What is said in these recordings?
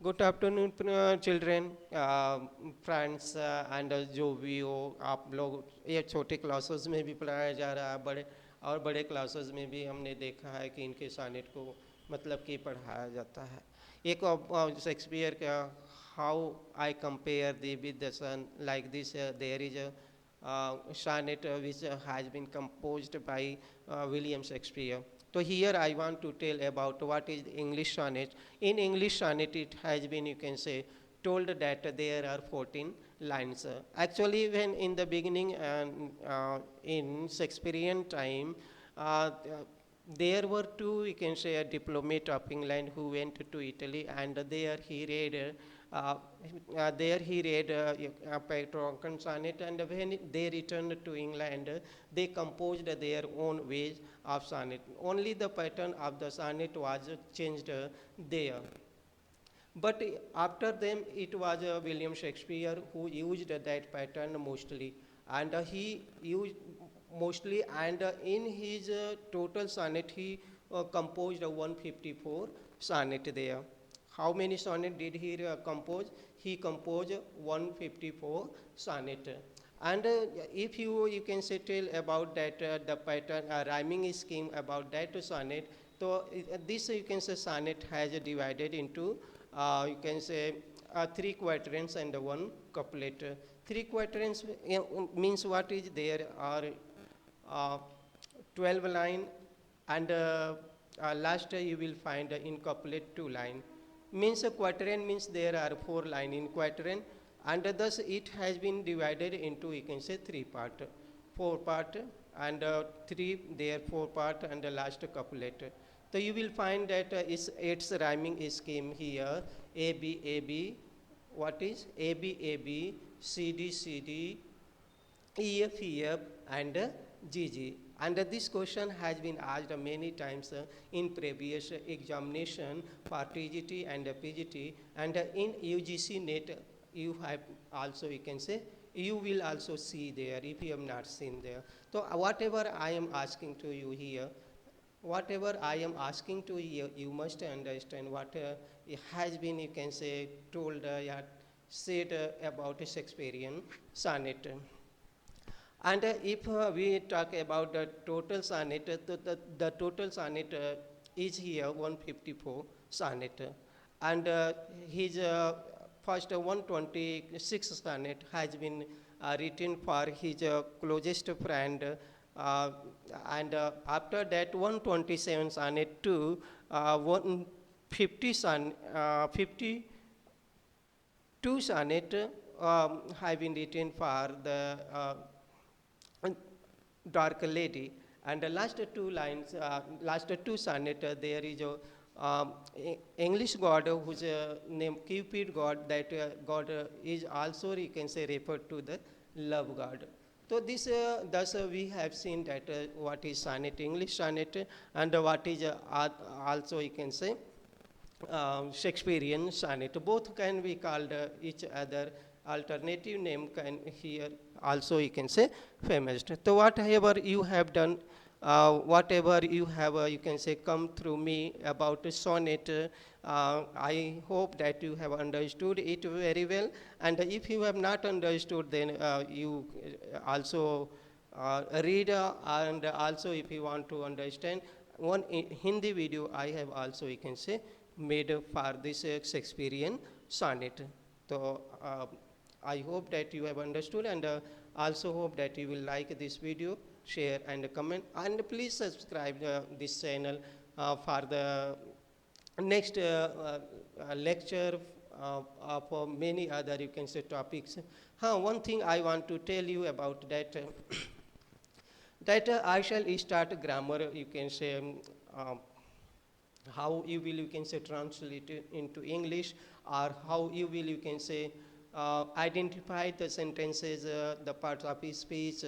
Good afternoon children friends and जो भी हो आप लोग ये छोटे क्लासेस में भी पढ़ाया जा रहा है बड़े क्लासेस में भी हमने देखा है कि इनके सानेट को मतलब कि पढ़ाया जाता है। एक शेक्सपियर का how I compare thee with the sun like this there is a sonnet which has been composed by William Shakespeare. So here I want to tell about what is English sonnet. In English sonnet, it has been, you can say, told that there are 14 lines. Actually, when in the beginning and in Shakespearean time, uh, there were two, you can say, a diplomat of England who went to Italy, and uh, there he read a Petrarchan sonnet, and when they returned to England, they composed their own ways of sonnet. Only the pattern of the sonnet was changed there. But after them, it was William Shakespeare who used that pattern mostly, and he used mostly, and in his total sonnet, he composed 154 sonnet there. How many sonnet did he compose? He composed 154 sonnet. And if you can say tell about that the pattern rhyming scheme about that sonnet, so this you can say sonnet has divided into you can say three quatrains and one couplet. Three quatrains means what is there are uh, 12 line and last you will find in couplet 2 line. Means a quatrain means there are 4 line in quatrain, and thus it has been divided into you can say 3 part, 4 part and 3 there 4 part and the last couplet. So you will find that its rhyming scheme here A B A B, what is A B A B, C D C D, EF, EF and GG. And this question has been asked many times in previous examination for TGT and PGT, and in UGC net you have also you can say you will also see there if you have not seen there. So whatever I am asking to you here, whatever I am asking to you, you must understand what has been you can say told said about a Shakespearean sonnet. And if we talk about the total sonnet, the total sonnet is here 154 sonnet. And his first 126 sonnet has been written for his closest friend. Uh, and after that 127 sonnet to 150 52 sonnet have been written for the dark lady. And the last two lines, last two sonnet, there is a English god whose name Cupid god. That god is also you can say referred to the love god. So this, thus we have seen that what is sonnet, English sonnet, and what is also you can say Shakespearean sonnet. Both can be called each other. Alternative name can here also you can say famous. So whatever you have done, whatever you have you can say come through me about a sonnet, I hope that you have understood it very well. And if you have not understood, then you also read and also if you want to understand one Hindi video I have also you can say made for this Shakespearean sonnet. So I hope that you have understood, and also hope that you will like this video, share and comment, and please subscribe this channel for the next lecture for many other you can say topics. One thing I want to tell you about that that I shall start grammar you can say how you will you can say translate it into English, or how you will you can say identify the sentences, the parts of his speech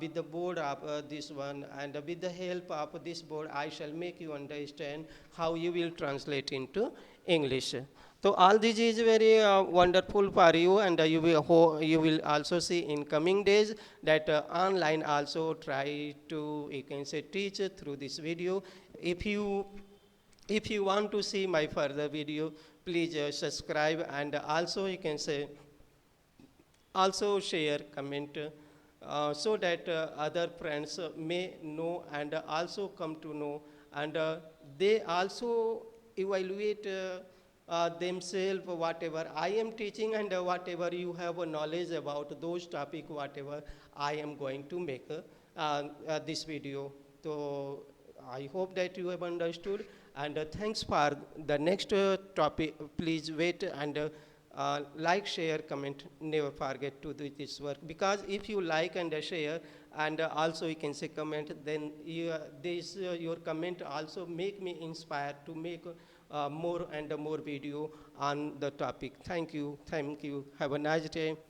with the board of this one, and with the help of this board I shall make you understand how you will translate into English. So all this is very wonderful for you, and you will also see in coming days that online also try to you can say teach through this video. If you want to see my further video, please subscribe, and also you can say also share comment, so that other friends may know and also come to know, and they also evaluate themselves whatever I am teaching, and whatever you have a knowledge about those topic, whatever I am going to make this video. So I hope that you have understood, and thanks for the next topic. Please wait, and like, share, comment. Never forget to do this work, because if you like and share, and also you can say comment, then your comment also make me inspired to make more and more video on the topic. Thank you. Thank you. Have a nice day.